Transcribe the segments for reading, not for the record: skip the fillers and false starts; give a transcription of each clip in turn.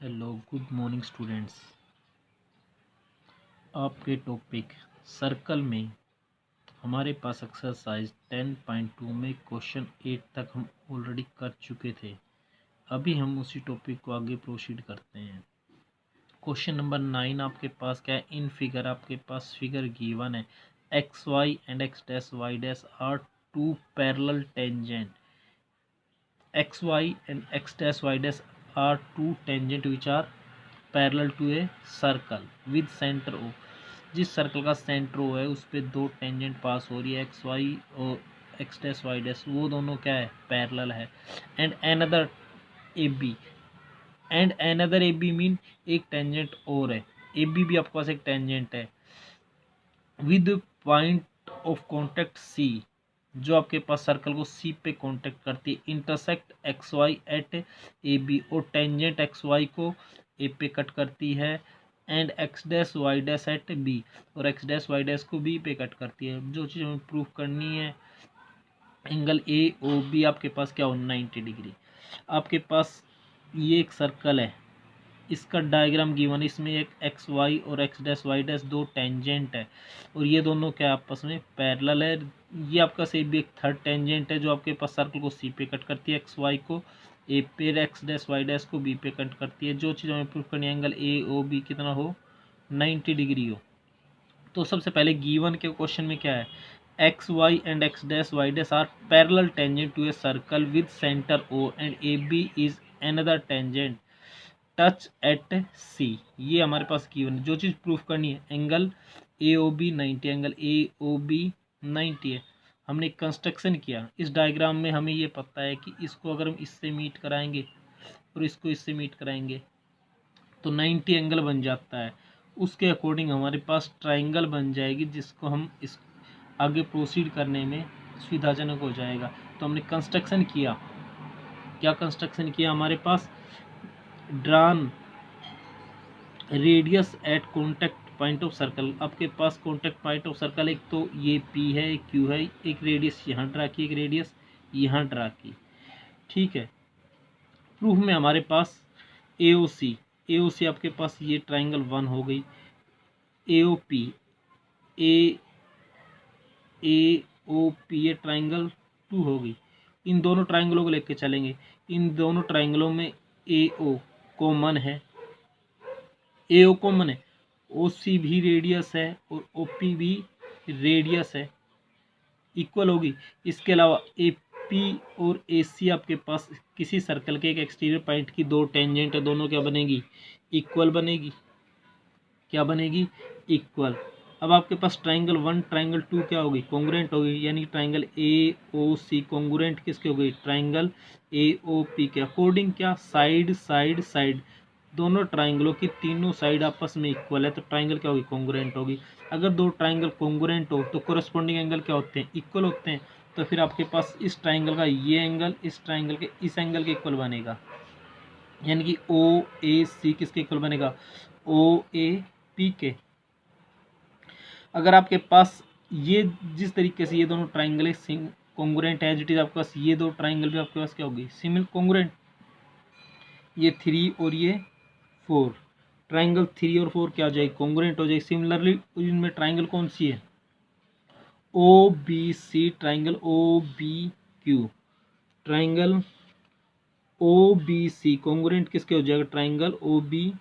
Hello good morning students. आपके topic circle में हमारे पास एक्सरसाइज 10.2 में क्वेश्चन 8 तक हम ऑलरेडी कर चुके थे। अभी हम उसी टॉपिक को आगे प्रोसीड करते हैं। क्वेश्चन नंबर 9 आपके पास क्या है? इन फिगर आपके पास फिगर गिवन है, X Y and X dash Y dash are two parallel tangent. X Y and X dash Y dash are two tangent which are parallel to a circle with centre O. जिस circle का centre O है उस पर दो tangent पास हो रही है, X Y और एक्स डैश वाई डैश, वो दोनों क्या है? पैरेलल है। And another A B, and another A B mean एक टेंजेंट और है, ए बी भी आपके पास एक टेंजेंट है विद पॉइंट ऑफ कॉन्टेक्ट सी, जो आपके पास सर्कल को सी पे कांटेक्ट करती है, intersect X Y at A B, और टेंजेंट एक्स वाई को ए पे कट करती है, and X dash Y dash at B, और एक्स डैश वाई डैश को बी पे कट करती है। जो चीज़ हमें प्रूफ करनी है, एंगल ए ओ बी आपके पास क्या हो? 90 डिग्री। आपके पास ये एक सर्कल है, इसका डायग्राम गिवन है, इसमें एक एक्स वाई और एक्स डैश वाई डैश दो टेंजेंट है, और ये दोनों क्या आपस में पैरेलल है। ये आपका से भी एक थर्ड टेंजेंट है जो आपके पास सर्कल को सी पे कट करती है, एक्स वाई को ए पे, एक्स डैश वाई डैश को बी पे कट करती है। जो चीज़ हमें प्रूफ करनी है, एंगल ए ओ बी कितना हो? 90 डिग्री हो। तो सबसे पहले गिवन के क्वेश्चन में क्या है? X Y and X dash Y dash are parallel tangent to a circle with centre O, and A B is another tangent touch at C. ये हमारे पास गिवन है। जो चीज़ प्रूफ करनी है, angle A O B 90, angle A O B 90 है। हमने construction किया, इस डायग्राम में हमें ये पता है कि इसको अगर हम इससे मीट कराएंगे और इसको इससे मीट कराएंगे तो 90 एंगल बन जाता है। उसके अकॉर्डिंग हमारे पास ट्राइंगल बन जाएगी, जिसको हम इस आगे प्रोसीड करने में सुविधाजनक हो जाएगा। तो हमने कंस्ट्रक्शन किया, क्या कंस्ट्रक्शन किया? हमारे पास drawn radius at contact point of circle. आपके पास कॉन्टैक्ट पॉइंट ऑफ सर्कल एक तो ये पी है, एक क्यू है, एक रेडियस यहाँ ड्रा की, एक रेडियस यहाँ ड्रा की। ठीक है। प्रूफ में हमारे पास ए ओ सी आपके पास ये ट्राइंगल 1 हो गई, A O P A O P ये ट्राइंगल 2 हो गई। इन दोनों ट्राइंगलों को लेके चलेंगे। इन दोनों ट्राइंगलों में ए ओ कॉमन है, ए ओ कॉमन है, ओ सी भी रेडियस है और ओ पी भी रेडियस है, इक्वल होगी। इसके अलावा ए पी और ए सी आपके पास किसी सर्कल के एक एक्सटीरियर पॉइंट की दो टेंजेंट है, दोनों क्या बनेगी? इक्वल बनेगी। क्या बनेगी? इक्वल। अब आपके पास ट्राइंगल 1 ट्राइंगल 2 क्या होगी? कॉन्ग्रुएंट होगी, यानी triangle A O C congruent किसके हो गई? ट्राइंगल ए ओ पी के अकॉर्डिंग। क्या? साइड साइड साइड, दोनों ट्राइंगलों की तीनों साइड आपस में इक्वल है, तो ट्राइंगल क्या होगी? कॉन्ग्रुएंट होगी। अगर दो ट्राइंगल कॉन्ग्रुएंट हो तो कोरस्पॉन्डिंग एंगल क्या होते हैं? इक्वल होते हैं। तो फिर आपके पास इस ट्राइंगल का ये एंगल इस ट्राइंगल के इस एंगल के इक्वल बनेगा, यानी कि ओ ए सी किसके इक्वल बनेगा? ओ ए पी के। अगर आपके पास ये जिस तरीके से ये दोनों ट्राइंगल है कॉन्ग्रुएंट है, इट इज आपके पास ये दो ट्राइंगल भी आपके पास क्या होगी? Similar congruent. ये 3 और ये 4, ट्राइंगल 3 और 4 क्या हो जाएगी? कॉन्ग्रुएंट हो जाएगी। सिमिलरली इनमें ट्राइंगल कौन सी है? O B C, triangle O B Q, triangle O B C congruent किसके हो जाएगा? ट्राइंगल ओ बी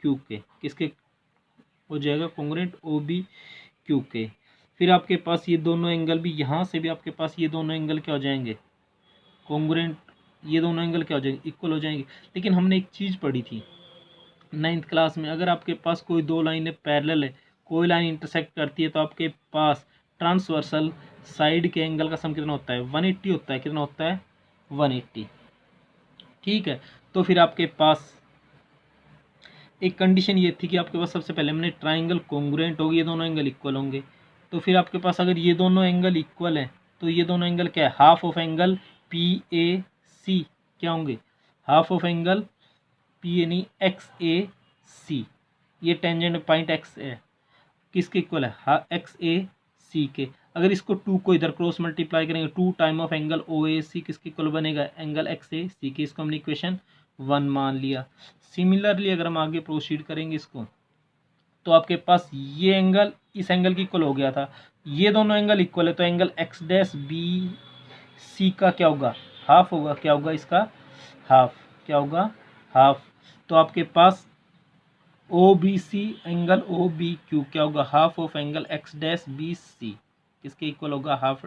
क्यू के। किसके हो जाएगा? कॉन्ग्रुएंट ओ बी क्यू के। फिर आपके पास ये दोनों एंगल भी, यहाँ से भी आपके पास ये दोनों एंगल क्या हो जाएंगे? कॉन्ग्रुएंट। ये दोनों एंगल क्या हो जाएंगे? इक्वल हो जाएंगे। लेकिन हमने एक चीज़ पढ़ी थी 9th क्लास में, अगर आपके पास कोई दो लाइनें पैरेलल है, कोई लाइन इंटरसेक्ट करती है, तो आपके पास ट्रांसवर्सल साइड के एंगल का सम कितना होता है? 180 होता है। कितना होता है? 180। ठीक है। तो फिर आपके पास एक कंडीशन ये थी कि आपके पास सबसे पहले हमने ट्राइंगल कॉन्ग्रुएंट होगी, ये दोनों एंगल इक्वल होंगे। तो फिर आपके पास अगर ये दोनों एंगल इक्वल है तो ये दोनों एंगल क्या है? Half of angle P A C क्या होंगे? हाफ ऑफ एंगल पी यानी एक्स ए सी। ये टेंजेंट पॉइंट एक्स है, किसके इक्वल है? एक्स ए सी के। अगर इसको 2 को इधर क्रॉस मल्टीप्लाई करेंगे, 2 time of angle O A सी किसके इक्वल बनेगा? एंगल एक्स ए सी के। इसको हमने इक्वेशन 1 मान लिया। सिमिलरली अगर हम आगे प्रोसीड करेंगे इसको, तो आपके पास ये एंगल इस एंगल की इक्वल हो गया था, ये दोनों एंगल इक्वल है, तो angle X dash B C का क्या होगा, हाफ होगा। क्या होगा इसका, हाफ। क्या होगा, हाफ। तो आपके पास O B C angle O B Q क्या होगा, half of angle X dash B C किसके इक्वल होगा, half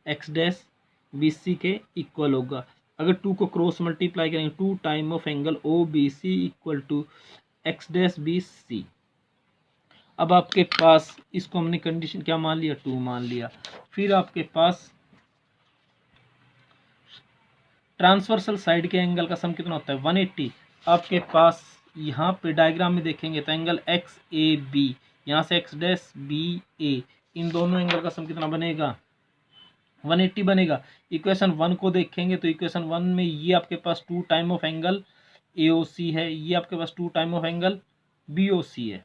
X dash B C के इक्वल होगा। अगर 2 को क्रॉस मल्टीप्लाई करेंगे, 2 time of angle O B C equal to X dash B C. अब आपके पास इसको हमने कंडीशन क्या मान लिया, 2 मान लिया। फिर आपके पास ट्रांसवर्सल साइड के एंगल का सम कितना होता है, 180। आपके पास यहाँ पे डायग्राम में देखेंगे तो एंगल एक्स ए बी, यहाँ से एक्स डैश बी ए, इन दोनों एंगल का सम कितना बनेगा, 180 बनेगा। इक्वेशन 1 को देखेंगे तो इक्वेशन 1 में ये आपके पास 2 time of angle A O C है, ये आपके पास 2 time of angle B O C है,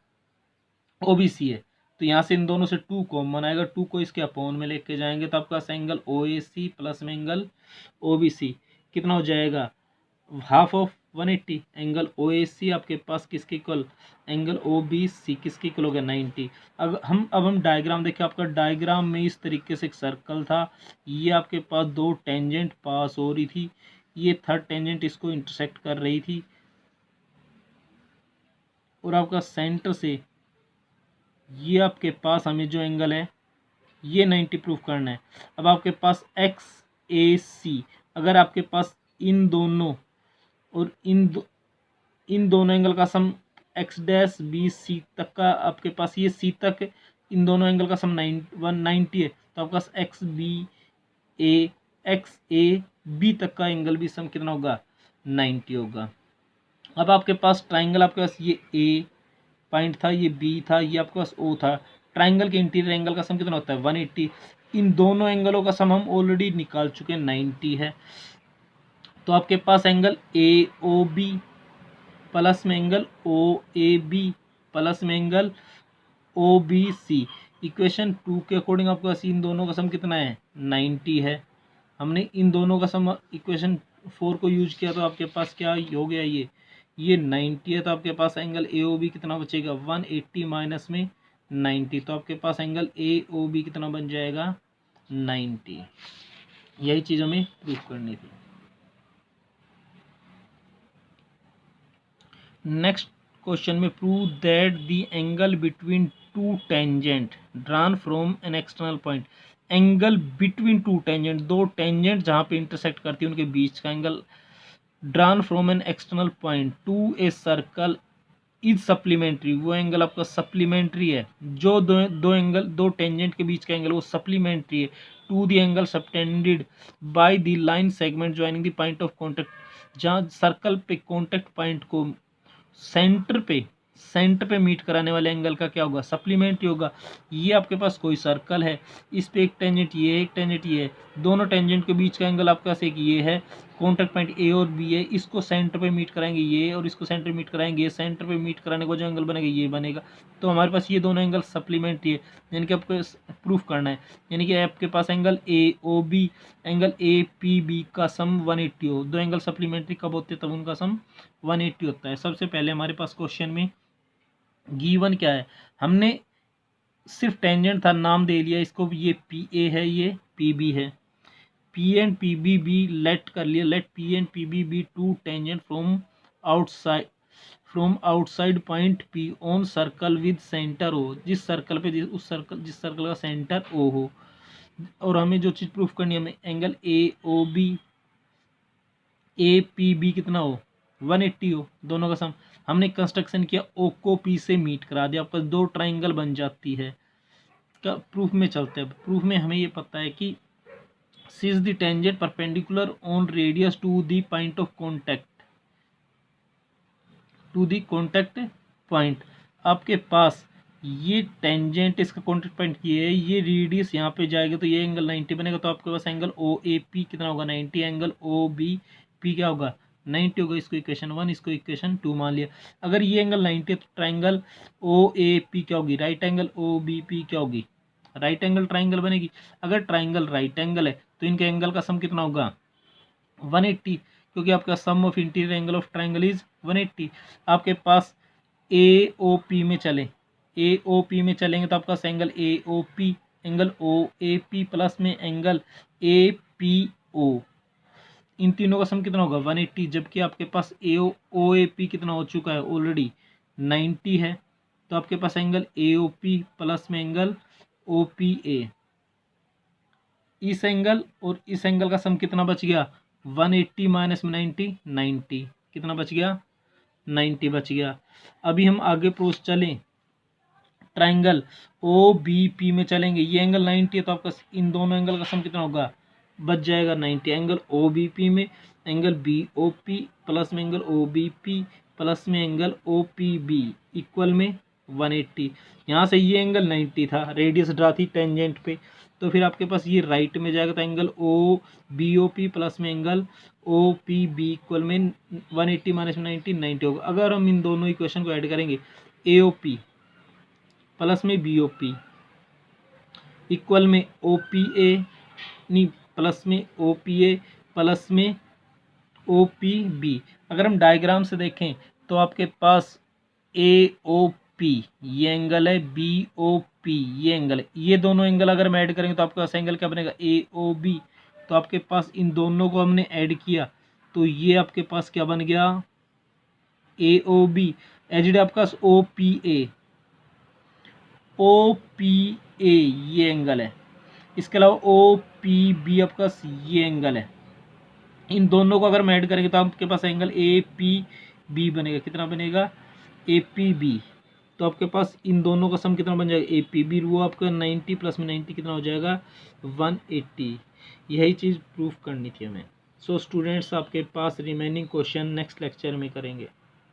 ओ बी सी है। तो यहाँ से इन दोनों से 2 कॉमन आएगा, 2 को इसके अपोन में लेके जाएंगे तो आपका angle O A C plus में एंगल ओ बी सी कितना हो जाएगा, half of 180। Angle O A C आपके पास किसके equal, angle O B C किसके इक्वल हो गया, 90। अब हम डायग्राम देखें, आपका डायग्राम में इस तरीके से एक सर्कल था, ये आपके पास 2 टेंजेंट पास हो रही थी, ये थर्ड टेंजेंट इसको इंटरसेक्ट कर रही थी, और आपका सेंटर से ये आपके पास हमें जो एंगल है ये 90 प्रूफ करना है। अब आपके पास एक्स ए सी, अगर आपके पास इन दोनों और इन दोनों एंगल का सम एक्स डैश बी सी तक का, आपके पास ये सी तक इन दोनों एंगल का सम 190 है, तो आपके पास एक्स ए बी तक का एंगल भी सम कितना होगा, 90 होगा। अब आपके पास ट्राइंगल, आपके पास ये ए पॉइंट था, ये बी था, ये आपके पास ओ था, ट्राइंगल के इंटीरियर एंगल का सम कितना होता है, 180। इन दोनों एंगलों का सम हम ऑलरेडी निकाल चुके हैं, 90 है। तो आपके पास angle A O B plus में angle O A B plus में angle O B C, equation 2 के अकॉर्डिंग आपके पास इन दोनों का सम कितना है, 90 है। हमने इन दोनों का सम इक्वेशन 4 को यूज किया तो आपके पास क्या हो गया, ये 90 है, तो आपके पास एंगल ए ओ बी कितना बचेगा, 180 माइनस में 90, तो आपके पास एंगल ए ओ बी कितना बन जाएगा, 90। यही चीज़ हमें प्रूफ करनी थी। नेक्स्ट क्वेश्चन में prove that the angle between two tangent drawn from an external point. Angle between two tangent, दो टेंजेंट जहाँ पे इंटरसेक्ट करती है उनके बीच का angle, drawn from an external point two a circle is supplementary, वो angle आपका सप्लीमेंट्री है, जो दो टेंजेंट के बीच का एंगल वो सप्लीमेंट्री है to the angle subtended by the line segment joining the point of contact, जहाँ सर्कल पे कॉन्टेक्ट पॉइंट को सेंटर पे मीट कराने वाले एंगल का क्या होगा, सप्लीमेंट्री होगा। ये आपके पास कोई सर्कल है, इस पे एक टेंजेंट ये है, एक टेंजेंट ये है, दोनों टेंजेंट के बीच का एंगल आपके पास एक ये है, कॉन्टेक्ट पॉइंट ए और बी है, इसको सेंटर पे मीट कराएंगे ये, और इसको सेंटर मीट कराएंगे ये, सेंटर पे मीट कराने को जो एंगल बनेगा ये बनेगा। तो हमारे पास ये दोनों एंगल सप्लीमेंट्री है, यानी कि आपको प्रूफ करना है, यानी कि आपके पास angle A O B angle A P B का सम 180 हो, दो एंगल सप्लीमेंट्री कब होते हैं, तब उनका सम 180 होता है। सबसे पहले हमारे पास क्वेश्चन में गिवन क्या है, हमने सिर्फ टेंजेंट था नाम दे लिया इसको, ये पी ए है, ये पी बी है, P and P B be let कर लिया, let P and P B be two tangent from outside point P on circle with centre O, जिस सर्कल पे जिस सर्कल का सेंटर ओ हो। और हमें जो चीज़ प्रूफ करनी है, हमें angle A O B A P B कितना हो, 180 हो, दोनों का सम। हमने कंस्ट्रक्शन किया, ओ को पी से मीट करा दिया, आपका दो ट्राइंगल बन जाती है। का प्रूफ में चलते हैं। प्रूफ में हमें ये पता है कि says the tangent perpendicular on radius to the point of contact, to the contact point. आपके पास ये टेंजेंट इसका कॉन्टैक्ट पॉइंट ये है, ये रेडियस यहाँ पे जाएगा तो ये एंगल 90 बनेगा, तो आपके पास एंगल ओ ए पी कितना होगा, 90, एंगल ओ बी पी क्या होगा, 90 होगा। इसको इक्वेशन 1, इसको इक्वेशन 2 मान लिया। अगर ये एंगल 90 है तो ट्राइंगल ओ ए पी क्या होगी, right angle O B P क्या होगी, राइट एंगल ट्राइंगल बनेगी। अगर ट्राइंगल राइट एंगल है तो इनके एंगल का सम कितना होगा, 180, क्योंकि आपका sum of interior angle of triangle is 180। आपके पास ए ओ पी में चलें, ए ओ पी में चलेंगे तो आपका angle A O P, angle O A P plus में एंगल ए पी ओ, इन तीनों का सम कितना होगा 180। जबकि आपके पास ओ ए पी कितना हो चुका है ऑलरेडी 90 है, तो आपके पास angle A O P plus में एंगल ओ पी ए, इस एंगल और इस एंगल का सम कितना बच गया 180 माइनस में 90, 90 कितना बच गया 90 बच गया। अभी हम आगे प्रोस चलें, ट्राइंगल ओ बी पी में चलेंगे, ये एंगल 90 है तो आपका इन दोनों एंगल का सम कितना होगा बच जाएगा 90। एंगल ओ बी पी में angle B O P plus में angle O B P plus में angle O P B equal में 180। यहाँ से ये एंगल 90 था, रेडियस ड्रा थी टेंजेंट पे, तो फिर आपके पास ये राइट में जाएगा तो angle O B O P plus में angle O P B equal में 180 माइनस में 90, 90 होगा। अगर हम इन दोनों इक्वेशन को ऐड करेंगे ए ओ पी प्लस में बी ओ पी इक्वल में ओ पी ए नहीं प्लस में ओ पी ए प्लस में ओ पी बी, अगर हम डायग्राम से देखें तो आपके पास ए ओ पी ये एंगल है, बी ओ पी ये एंगल है, ये दोनों एंगल अगर हम ऐड करेंगे तो आपके पास एंगल क्या बनेगा ए ओ बी। तो आपके पास इन दोनों को हमने ऐड किया तो ये आपके पास क्या बन गया ए ओ बी, एच आपका ओ पी ए, ओ पी ए ये एंगल है, इसके अलावा ओ पी बी आपका ये एंगल है। इन दोनों को अगर हम ऐड करेंगे तो आपके पास एंगल ए पी बी बनेगा, कितना बनेगा ए पी बी। तो आपके पास इन दोनों का सम कितना बन जाएगा ए पी बी, वो आपका 90 प्लस में 90 कितना हो जाएगा 180। यही चीज़ प्रूफ करनी थी हमें। सो स्टूडेंट्स आपके पास रिमेनिंग क्वेश्चन नेक्स्ट लेक्चर में करेंगे।